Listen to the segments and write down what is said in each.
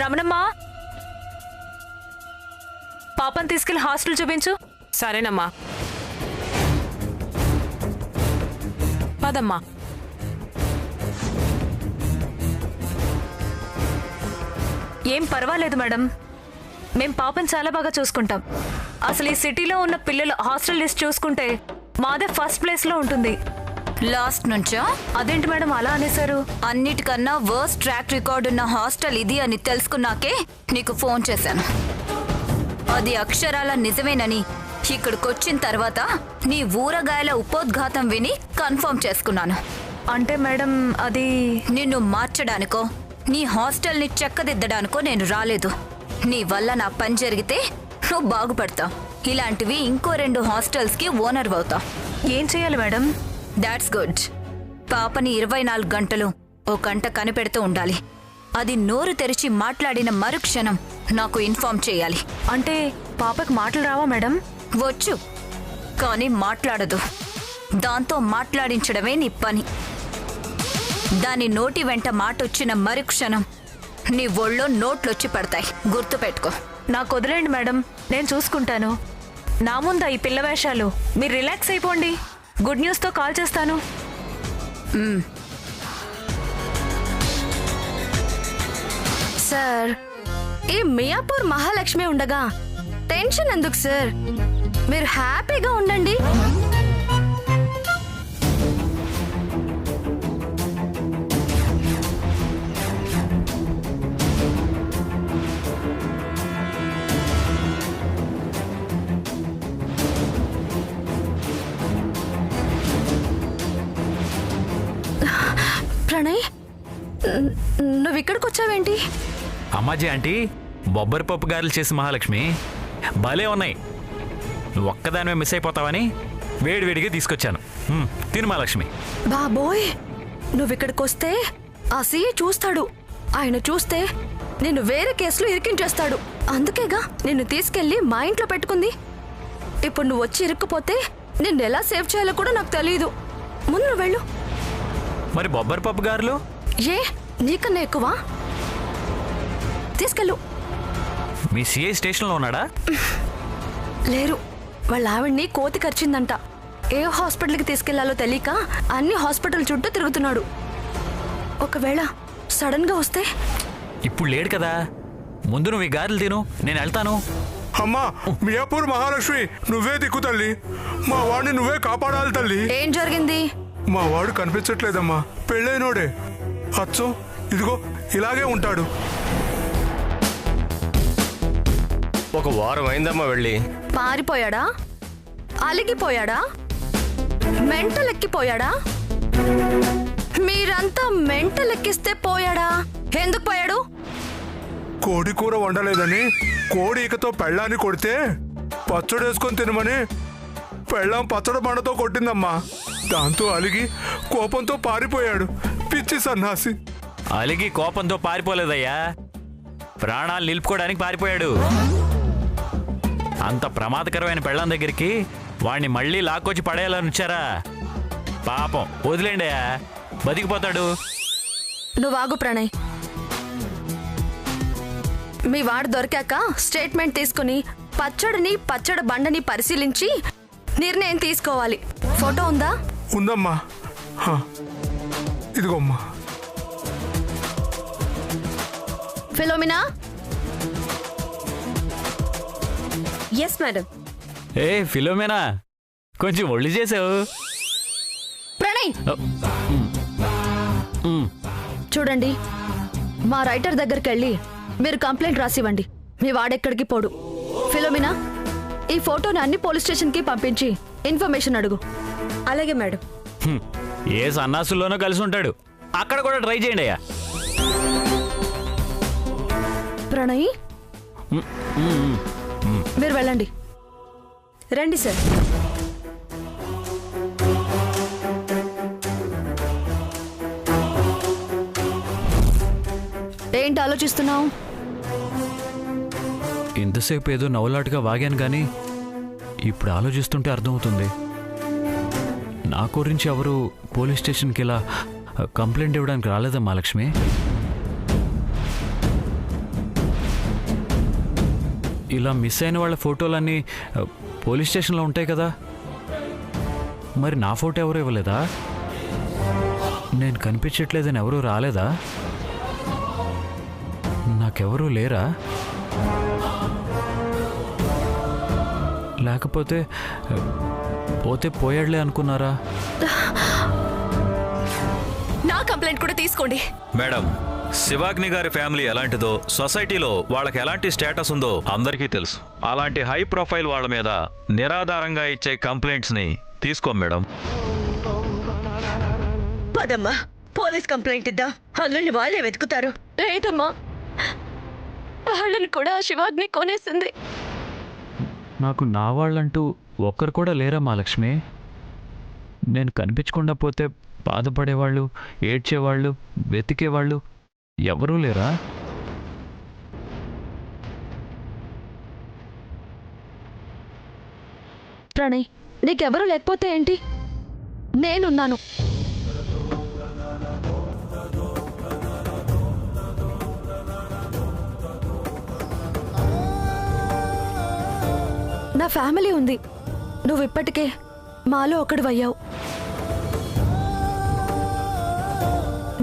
రమణమ్మ, పాపని తీసుకెళ్లి హాస్టల్ చూపించు. సరేనమ్మా. పదమ్మా. ఏం పర్వాలేదు మేడం, మేం పాపని చాలా బాగా చూసుకుంటాం. అసలు ఈ సిటీలో ఉన్న పిల్లల హాస్టల్ లిస్ట్ చూసుకుంటే మాదే ఫస్ట్ ప్లేస్ లో ఉంటుంది. లాస్ట్ నుంచా? అదేంటి మేడం అలా అనేశారు? అన్నిటికన్నా వర్స్ట్ ట్రాక్ రికార్డ్ ఉన్న హాస్టల్ ఇది అని తెలుసుకున్నాకే నీకు ఫోన్ చేశాను. అది అక్షరాల నిజమేనని ఇక్కడికొచ్చిన తర్వాత నీ ఊరగాయల ఉపోద్ఘాతం విని కన్ఫర్మ్ చేసుకున్నాను. అంటే మేడం అది నిన్ను మార్చడానికో నీ హాస్టల్ని చెక్కదిద్దడానికో నేను రాలేదు. నీ వల్ల నా పని జరిగితే నువ్వు బాగుపడతావు. ఇలాంటివి ఇంకో 2 హాస్టల్స్కి ఓనర్ అవుతావు. ఏం చేయాలి మేడం? That's good. పాపని 24 గంటలు ఓ గంట కనిపెడుతూ ఉండాలి. అది నోరు తెరిచి మాట్లాడిన మరుక్షణం నాకు ఇన్ఫార్మ్ చేయాలి. అంటే పాపకి మాటలు రావా మేడం? వచ్చు, కానీ మాట్లాడదు. దాంతో మాట్లాడించడమే నీ పని. దాని నోటి వెంట మాట వచ్చిన మరుక్షణం నీ ఒళ్ళో నోట్లొచ్చి పడతాయి. గుర్తుపెట్టుకో. నాకు వదిలేండి మేడం, నేను చూసుకుంటాను. నా ముందా ఈ పిల్ల వేషాలు? మీరు రిలాక్స్ అయిపోండి. గుడ్ న్యూస్తో కాల్ చేస్తాను. సార్, ఈ మియాపూర్ మహాలక్ష్మి ఉండగా టెన్షన్ ఎందుకు సార్? మీరు హ్యాపీగా ఉండండి. ప్రణయ్, నువ్వు ఇక్కడికి వచ్చావేంటి? అమ్మాజీ ఆంటీ, బొబ్బరి పప్పు గారెలు చేసి మహాలక్ష్మి భలే ఉన్నాయి. నువ్వు ఒక్కదానివే మిస్ అయిపోతావని వేడివేడిగా తీసుకొచ్చాను. తిను మహాలక్ష్మి. బాబోయ్, నువ్వు ఇక్కడికి వస్తే ఆ సీఏ చూస్తాడు. ఆయన చూస్తే నిన్ను వేరే కేసులో ఇరికించేస్తాడు. అందుకేగా నిన్ను తీసుకెళ్లి మా ఇంట్లో పెట్టుకుంది. ఇప్పుడు నువ్వు వచ్చి ఇరుక్కుపోతే నిన్ను ఎలా సేవ్ చేయాలో కూడా నాకు తెలియదు. ముందు నువ్వు వెళ్ళు. మరి బొబ్బరి పప్పు గారెలు? ఏ, నీకన్నా ఎక్కువ? తీసుకెళ్ళు. మీ సిఐ స్టేషన్లో ఉన్నాడా? లేరు. వాళ్ళ ఆవిడ్ని కోతి కరిచిందంట. ఏ హాస్పిటల్కి తీసుకెళ్లాలో తెలియక అన్ని హాస్పిటల్ చుట్టూ తిరుగుతున్నాడు. ఒకవేళ సడన్ గా వస్తే? ఇప్పుడు లేడు కదా. ముందు నువ్వు ఈ గారెలు తిను, నేను వెళ్తాను. అమ్మా, మియాపూర్ మహాలక్ష్మి, నువ్వే దిక్కు తల్లి. మా వాడిని నువ్వే కాపాడాలి తల్లి. ఏం జరిగింది? మా వాడు కనిపించట్లేదమ్మా. పెళ్ళైనోడే. అచ్చో ఇదిగో ఇలాగే ఉంటాడు. ఒక వారం అయిందమ్మా వెళ్ళి. పారిపోయాడా? అలిగిపోయాడా? మెంటల్ ఎక్కిపోయాడా? మీరంతా మెంటల్ ఎక్కిస్తే పోయాడా? ఎందుకు పోయాడు? కోడి కూర వండలేదని కోడి ఈకతో పెళ్ళాన్ని కొడితే పచ్చడేసుకొని తినమని పెళ్ళాం పచ్చడి బండతో కొట్టిందమ్మా. దాంతో అలిగి కోపంతో పారిపోయాడు. పిచ్చి సన్నాసి. అలిగి కోపంతో పారిపోలేదయ్యా, ప్రాణాలు నిలుపుకోవడానికి పారిపోయాడు. అంత ప్రమాదకరమైన పెళ్ళాం దగ్గరికి వాణ్ణి మళ్ళీ లాక్కొచ్చి పడేయాలని వచ్చారా? పాపం, వదిలేండి అయ్యా, బతికిపోతాడు. నువ్వు ఆగు ప్రణయ్. మీ వాడు దొరికాక స్టేట్మెంట్ తీసుకుని పచ్చడి బండని పరిశీలించి నిర్ణయం తీసుకోవాలి. ఫోటో ఉందా? ఉందమ్మా. ఇదిగోమ్మా. ఫిలోమినా. Yes madam. ఏ ఫిలోమేనా, కొంచెం ఒళ్ళు చేసావు. ప్రణయ్, చూడండి, మా రైటర్ దగ్గరికి వెళ్ళి మీరు కంప్లైంట్ రాసివ్వండి. మీ వాడెక్కడికి పోడు. ఫిలోమినా, ఈ ఫోటోని అన్ని పోలీస్ స్టేషన్కి పంపించి ఇన్ఫర్మేషన్ అడుగు. అలాగే మేడం. ఏ సన్నాసుల్లోనో కలిసి ఉంటాడు, అక్కడ కూడా ట్రై చేయండి అయ్యా. ప్రణయ్, మీరు వెళ్ళండి. రండి సార్. ఏంటి ఆలోచిస్తున్నావు? ఇంతసేపు ఏదో నవ్వులాటుగా వాగాను కానీ ఇప్పుడు ఆలోచిస్తుంటే అర్థమవుతుంది. నా గురించి ఎవరు పోలీస్ స్టేషన్కి ఇలా కంప్లైంట్ ఇవ్వడానికి రాలేదమ్మా లక్ష్మి. ఇలా మిస్ అయిన వాళ్ళ ఫోటోలన్నీ పోలీస్ స్టేషన్లో ఉంటాయి కదా, మరి నా ఫోటో ఎవరు ఇవ్వలేదా? నేను కనిపించట్లేదని ఎవరూ రాలేదా? నాకెవరూ లేరా? లేకపోతే పోతే పోయాడులే అనుకున్నారా? నా కంప్లైంట్ కూడా తీసుకోండి. మేడం, శివాగ్ని గారి ఫ్యామిలీ ఎలాంటిదో, సొసైటీలో వాళ్ళకి ఎలాంటి స్టేటస్ ఉందో అందరికీ తెలుసు. అలాంటి హై ప్రొఫైల్ వాళ్ళ మీద నిరాధారంగా ఇచ్చే కంప్లైంట్స్ ని తీసుకోం మేడం. పదమ్మా, పోలీస్ కంప్లైంట్ ఇద్దాం. అందులో వాళ్ళే వెతుకుతారు. లేదమ్మా, వాళ్ళని కూడా శివాగ్ని కొనేసింది. నాకు నా వాళ్ళంటూ ఒక్కరు కూడా లేరా మహాలక్ష్మి? నేను కనిపించకుండా పోతే బాధపడేవాళ్ళు, ఏడ్చేవాళ్ళు, వెతికేవాళ్ళు ఎవరూ లేరా? ప్రణయ్, నీకెవరూ లేకపోతే ఏంటి, నేనున్నాను. నా ఫ్యామిలీ ఉంది. నువ్వు ఇప్పటికే మాలో ఒకడివయ్యావు.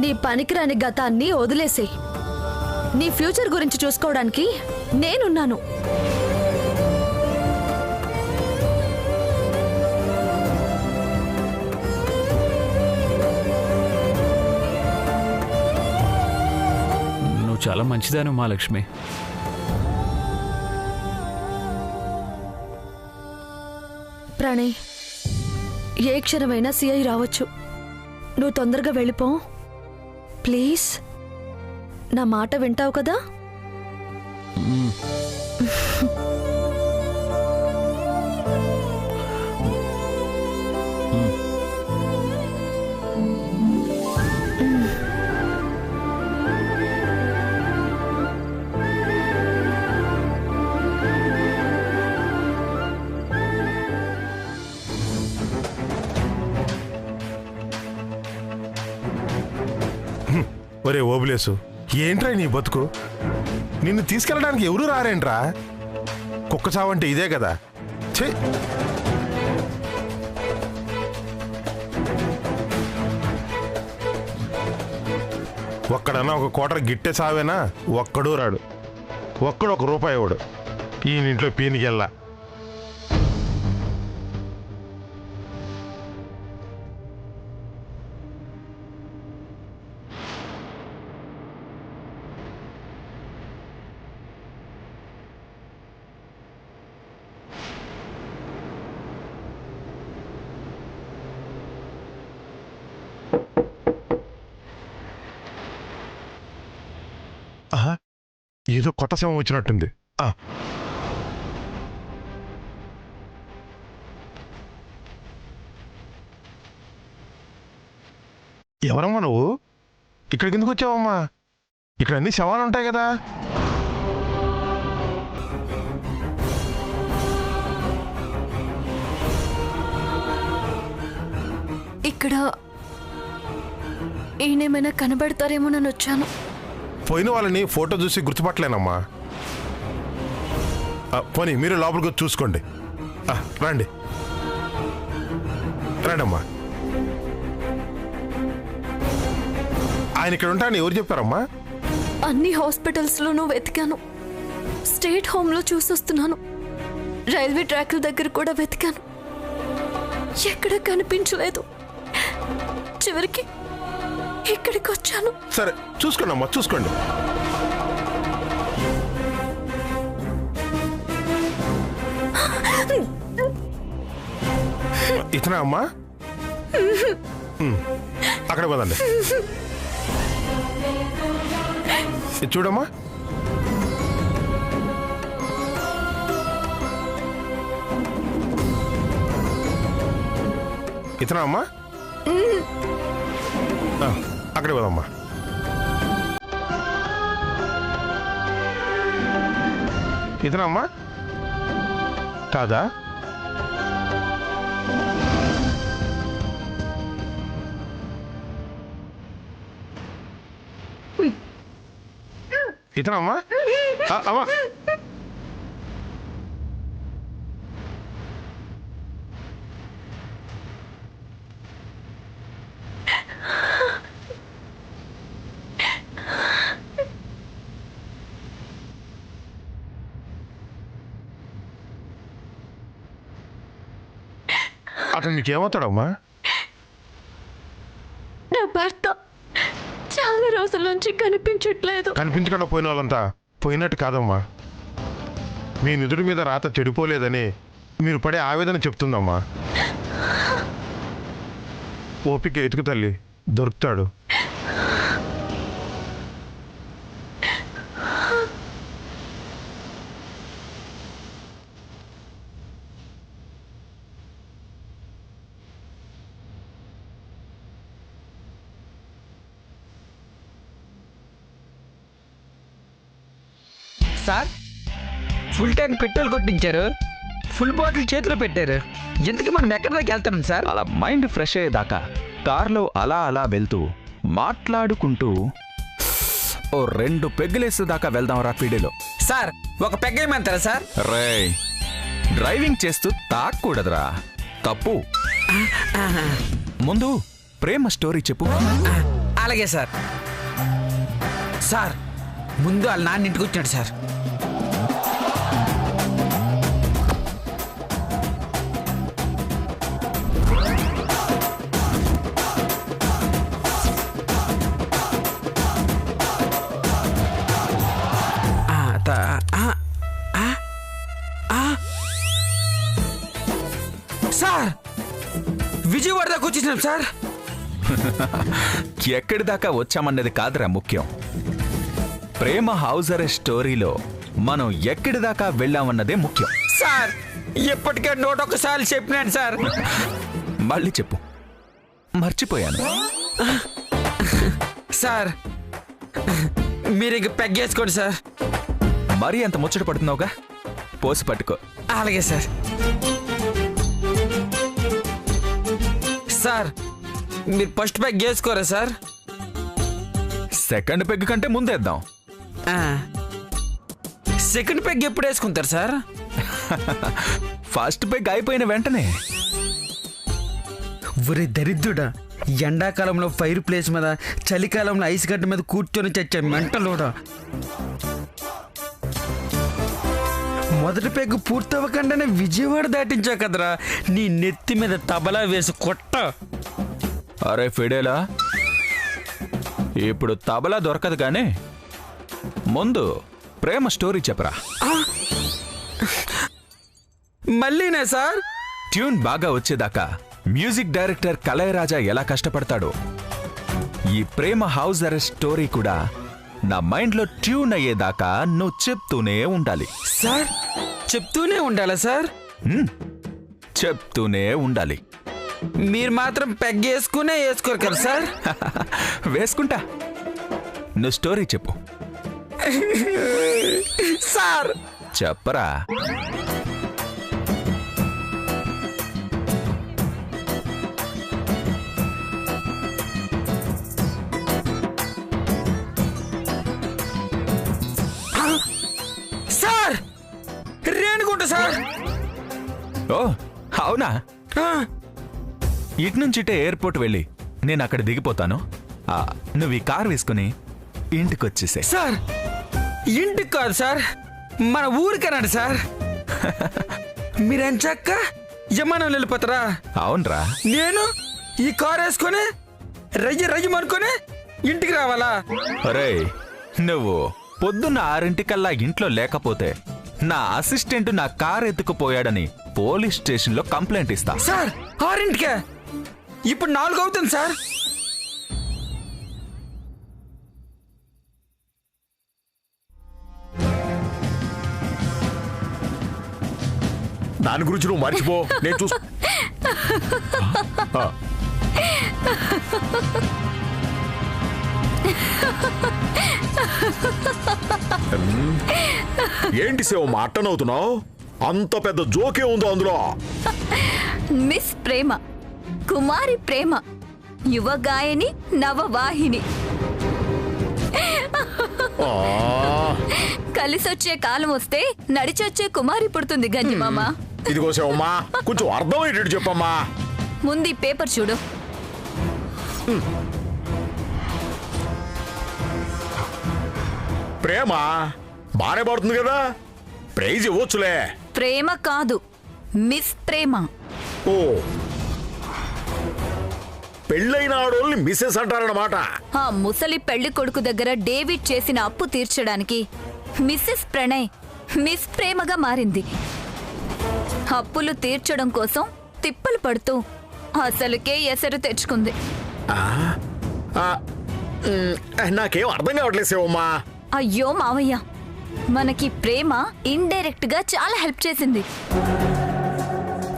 నీ పనికిరాని గతాన్ని వదిలేసేయ్. నీ ఫ్యూచర్ గురించి చూసుకోవడానికి నేనున్నాను. నువ్వు చాలా మంచిదాను మహాలక్ష్మి. ప్రణయ్, ఏ క్షణమైనా సిఐ రావచ్చు. నువ్వు తొందరగా వెళ్ళిపో ప్లీజ్. నా మాట వింటావు కదా? ఒరే ఓబులేసు, ఏంట్రా నీ బతుకు? నిన్ను తీసుకెళ్ళడానికి ఎవరు రారేంట్రా? కుక్క చావంటే ఇదే కదా. ఛే, ఒక్కడన్నా ఒక కోటర్ గిట్టే సావేనా? ఒక్కడూ రాడు. ఒక్కడు ₹1 ఇవ్వడు. ఈయనింట్లో పీనికెళ్ళా. ఏదో కొత్త శవం వచ్చినట్టుంది. ఎవరమ్మా నువ్వు? ఇక్కడికి ఎందుకు వచ్చావమ్మా? ఇక్కడ అన్ని శవాలు ఉంటాయి కదా. ఇక్కడ ఈయనేమైనా కనబడతారేమోనని వచ్చాను. పోయిన వాళ్ళని ఫోటో చూసి గుర్తుపట్టలేనమ్మా. పోనీ మీరు లోపలికి వచ్చి చూసుకోండి. రండి రండమ్మా. ఆయన ఇక్కడ ఉంటానని ఎవరు చెప్పారమ్మా? అన్ని హాస్పిటల్స్లోనూ వెతికాను. స్టేట్ హోమ్లో చూసొస్తున్నాను. రైల్వే ట్రాక్ల దగ్గర కూడా వెతికాను. ఎక్కడ కనిపించలేదు. చివరికి ఇక్కడికి వచ్చాను. సరే చూసుకోండి అమ్మా, చూసుకోండి. ఇతనా అమ్మా? అక్కడ పోదండి. చూడమ్మా. ఇతనా అమ్మా? అక్కడే పోదమ్మా. ఇతనా అమ్మా? కాదా? ఇతనా అమ్మా? అమ్మా అతను నీకేమవుతాడమ్మా? నా భర్త చాలా రోజుల నుంచి కనిపించట్లేదు. కనిపించకుండా పోయిన వాళ్ళంతా పోయినట్టు కాదమ్మా. మీ నిధుడి మీద రాత చెడిపోలేదని మీరు పడే ఆవేదన చెప్తుందమ్మా. ఓపిక ఎతుకు తల్లి, దొరుకుతాడు. సార్, ఫుల్ ట్యాంక్ పెట్రోల్ కొట్టించారు, ఫుల్ బాటిల్ చేతిలో పెట్టారు. ఎందుకు మనం ఎక్కడి దాకా వెళ్తున్నాం సార్? అలా మైండ్ ఫ్రెష్ అయ్యేదాకా కార్లో అలా అలా వెళ్తూ మాట్లాడుకుంటూ ఓ 2 పెగ్గులేసేదాకా వెళ్దాం రాపిడీలో. సార్, ఒక పెగ్గేయమంటారా సార్? రేయ్, డ్రైవింగ్ చేస్తూ తాక్కూడదురా, తప్పు. ముందు ప్రేమ స్టోరీ చెప్పు. అలాగే సార్. సార్, ముందు వాళ్ళ నాన్న ఇంటికి వచ్చాడు సార్. సార్, విజయవాడ దాకా వచ్చేసినాం సార్. ఎక్కడి దాకా వచ్చామన్నది కాదురా ముఖ్యం. ప్రేమ హౌస్ అరెస్ట్ స్టోరీలో మనం ఎక్కడి దాకా వెళ్ళామన్నదే ముఖ్యం. సార్, ఇప్పటికే 101 సార్లు చెప్పినాను సార్. మళ్ళీ చెప్పు, మర్చిపోయాను. సార్, మీరు ఇంక పెగ్గేసుకోండి సార్. మరీ అంత ముచ్చట పడుతున్నావుగా, పోసి పట్టుకో. అలాగే సార్. సార్, మీరు ఫస్ట్ పెగ్ వేసుకోరా సార్? సెకండ్ పెగ్ కంటే ముందేద్దాం. సెకండ్ పెగ్ ఎప్పుడు వేసుకుంటారు సార్? ఫస్ట్ పెగ్ అయిపోయిన వెంటనే. ఒరే దరిద్రుడా, ఎండాకాలంలో ఫైర్ ప్లేస్ మీద, చలికాలంలో ఐస్ గడ్డ మీద కూర్చొని చచ్చే మెంటలోడా. మొదటి పెగ్గు పూర్తవ్వకుండానే విజయవాడ దాటించా కదరా, నీ నెత్తి మీద తబలా వేసి కొట్ట. అరే ఫిడేలా, ఇప్పుడు తబలా దొరకదు గానీ ముందు ప్రేమ స్టోరీ చెప్పరా. మళ్ళీనే సార్? ట్యూన్ బాగా వచ్చేదాకా మ్యూజిక్ డైరెక్టర్ కళయరాజా ఎలా కష్టపడతాడో, ఈ ప్రేమ హౌస్ అరెస్ట్ స్టోరీ కూడా నా మైండ్లో ట్యూన్ అయ్యేదాకా నువ్వు చెప్తూనే ఉండాలి. సార్, చెప్తూనే ఉండాలా సార్? చెప్తూనే ఉండాలి. మీరు మాత్రం పెగ్ వేసుకోరు కదా సార్? వేసుకుంటా, నువ్వు స్టోరీ చెప్పు. సార్ చెప్పరా. Sir, Renigunta sir. ఓ అవునా, ఇటు నుంచిటే ఎయిర్పోర్ట్ వెళ్ళి నేను అక్కడ దిగిపోతాను. నువ్వు ఈ కార్ వేసుకుని ఇంటికి వచ్చేసే. సార్, ఇంటికి కాదు సార్, మన ఊరికన్నాడు సార్. మీరెంచక్క విమానం వెళ్ళిపోతారా? అవునరా. నేను ఈ కార్ వేసుకొని రయ్యమనుకొని ఇంటికి రావాలా? అరే, నువ్వు పొద్దున్న 6 ఇంట్లో లేకపోతే నా అసిస్టెంట్ నా కార్ ఎత్తుకుపోయాడని పోలీస్ స్టేషన్లో కంప్లైంట్ ఇస్తా. సార్, 6 ఇప్పుడు 4 అవుతుంది సార్. దాని గురించి నువ్వు మర్చిపో, నేను చూసు. ఏంటి సేవ మాటనవుతున్నావు? అంత పెద్ద జోకే ఉందో అందులో. మిస్ ప్రేమ, కుమారి ప్రేమ, యువ గాయని, నవవాహిని. కలిసొచ్చే కాలం వస్తే నడిచొచ్చే కుమారి పుడుతుంది గంజి మామ. ఇదిగో సేవమ్మా, కొంచెం అర్థమయ్యేటట్టు చెప్పమ్మా. ముందు ఈ పేపర్ చూడు. ప్రేమ బానే పడుతుంది కదా, ప్రైజ్ ఇవ్వచ్చులే. ప్రేమ కాదు, మిస్ ప్రేమ. ఓ, పెళ్ళైన ఆడోళ్ళని మిస్సెస్ అంటారన్నమాట. ఆ ముసలి పెళ్లి కొడుకు దగ్గర డేవిడ్ చేసిన అప్పు తీర్చడానికి మిస్సెస్ ప్రణయ్ మిస్ ప్రేమగా మారింది. అప్పులు తీర్చడం కోసం తిప్పలు పడుతూ అసలుకే ఎసరు తెచ్చుకుంది. నాకేం అర్థం కావట్లేదు శివమ్మా. అయ్యో మావయ్య, మనకి ప్రేమ ఇండైరెక్ట్ గా చాలా హెల్ప్ చేసింది.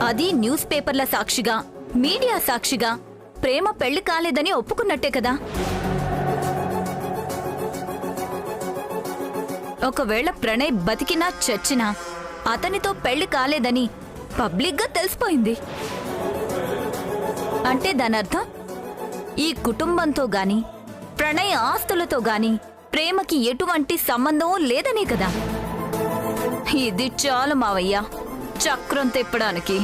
అది న్యూస్ పేపర్ల సాక్షిగా, మీడియా సాక్షిగా ప్రేమ పెళ్లి కాలేదని ఒప్పుకున్నట్టే కదా. ఒకవేళ ప్రణయ్ బతికినా చచ్చినా అతనితో పెళ్లి కాలేదని పబ్లిక్ గా తెలిసిపోయింది అంటే దానర్థం ఈ కుటుంబంతో గాని ప్రణయ్ ఆస్తులతో గాని ప్రేమకి ఎటువంటి సంబంధం లేదనే కదా. ఇది చాలు మావయ్య చక్రం తిప్పడానికి.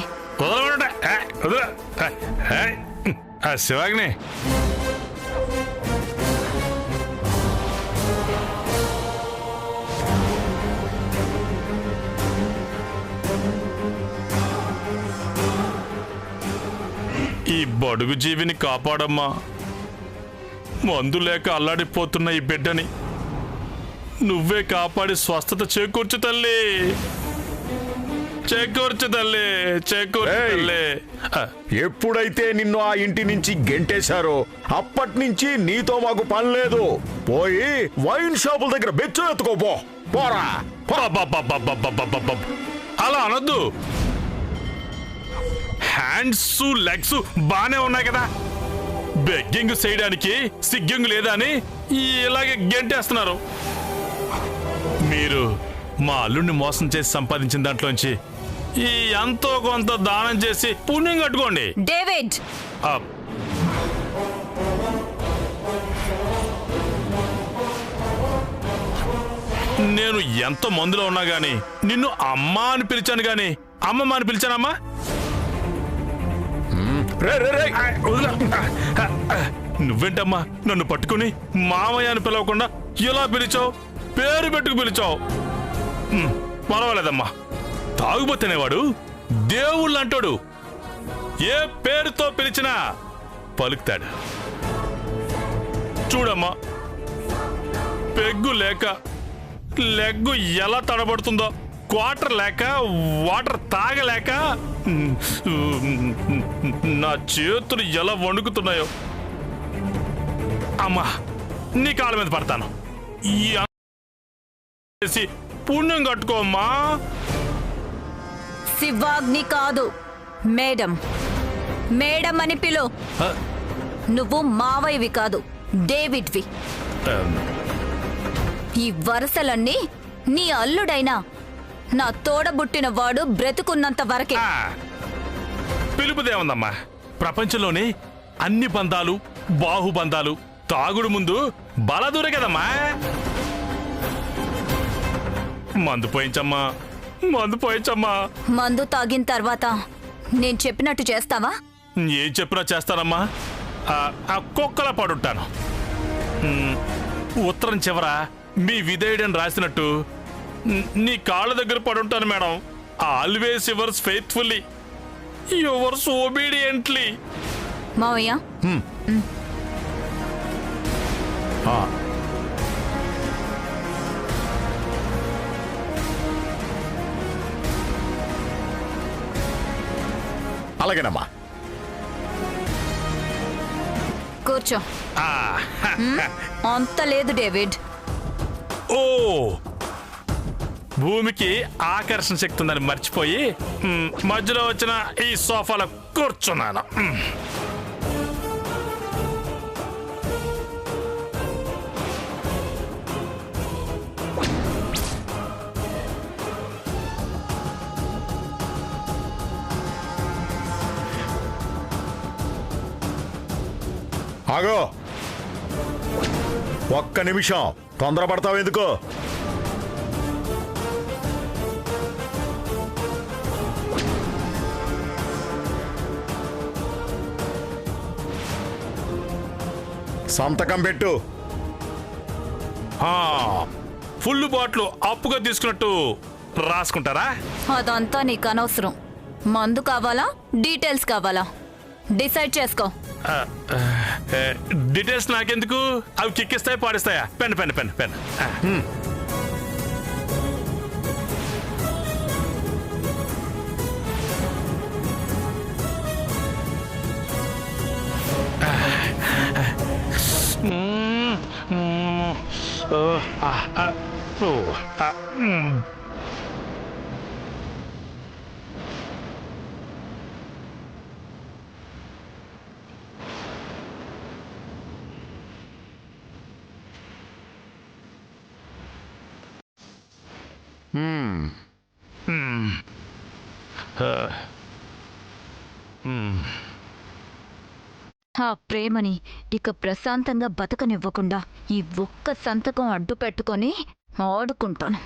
శివాగ్ని, ఈ బడుగు జీవిని కాపాడమ్మా. మందు లేక అల్లాడిపోతున్న ఈ బిడ్డని నువ్వే కాపాడి స్వస్థత చేకూర్చు తల్లి, చేకూర్చు తల్లి, చేకూర్చు తల్లి. ఎప్పుడైతే నిన్ను ఆ ఇంటి నుంచి గెంటేశారో అప్పటి నుంచి నీతో మాకు పని లేదు. పోయి వైన్ షాపుల దగ్గర బెచ్చు ఎత్తుకోపో, పోరా. అలా అనొద్దు. హ్యాండ్స్ లెగ్స్ బానే ఉన్నాయి కదా, బెగ్గింగ్ చేయడానికి సిగ్గింగ్ లేదా అని ఇలాగే గెంటేస్తున్నారు. మీరు మా అల్లుడిని మోసం చేసి సంపాదించిన దాంట్లోంచి ఈ ఎంతో కొంత దానం చేసి పుణ్యం కట్టుకోండి. డేవిడ్, నేను ఎంత మందులో ఉన్నా గాని నిన్ను అమ్మా అని పిలిచాను గాని అమ్మమ్మ అని పిలిచానమ్మా. నువ్వేంటమ్మా నన్ను పట్టుకుని మామయ్య అని పిలవకుండా ఇలా పిలిచావు, పేరు పెట్టుకు పిలిచావు. పర్వాలేదమ్మా, తాగుబోతేనేవాడు దేవుళ్ళు అంటాడు, ఏ పేరుతో పిలిచినా పలుకుతాడు. చూడమ్మా, పెగ్గు లేక లెగ్గు ఎలా తడబడుతుందో, క్వార్టర్ లేక వాటర్ తాగలేక నా చేతులు ఎలా వణుకుతున్నాయో. అమ్మా, నీ కాళ్ళ మీద పడతాను, ఈ పుణ్యం కట్టుకోమ్మా. శివాగ్ని కాదు, మేడం. మేడం అని పిలు. నువ్వు మావయ్యవి కాదు, డేవిడ్వి. ఈ వరుసలన్నీ నీ అల్లుడైనా నా తోడబుట్టిన వాడు బ్రతుకున్నంత వరకే. పిలుపుదేముందమ్మా, ప్రపంచంలోని అన్ని బంధాలు బాహుబంధాలు తాగుడు ముందు బలదూరే కదమ్మా. మందు పోయించమ్మా, మందు పోయించమ్మా. మందు తాగిన తర్వాత నేను చెప్పినట్టు చేస్తావా? ఏం చెప్పినా చేస్తానమ్మా. ఆ కుక్కలా పడుంటాను. ఉత్తరం చివర మీ విధేయుడని రాసినట్టు నీ కాళ్ళ దగ్గర పడుంటాను madam. Always yours faithfully, yours obediently. మావయ్య, అలాగేనమ్మా. కూర్చో. అంత లేదు డేవిడ్. ఓ, భూమికి ఆకర్షణ శక్తి ఉందని మర్చిపోయి మధ్యలో వచ్చిన ఈ సోఫాలో కూర్చున్నాను. ఆగో, ఒక్క నిమిషం. తొందరపడతావు ఎందుకు? సంతకం పెట్టు. ఫుల్ బాటిల్ అప్పుగా తీసుకున్నట్టు రాసుకుంటారా? అదంతా నీకు అనవసరం. మందు కావాలా, డీటెయిల్స్ కావాలా? డిసైడ్ చేసుకో. డీటెయిల్స్ నాకెందుకు? అవి కిక్కిస్తాయి పాడిస్తాయా? Pen pen pen pen. ఆ ప్రేమని ఇక ప్రశాంతంగా బతకనివ్వకుండా ఈ ఒక్క సంతకం అడ్డు పెట్టుకొని ఆడుకుంటాను.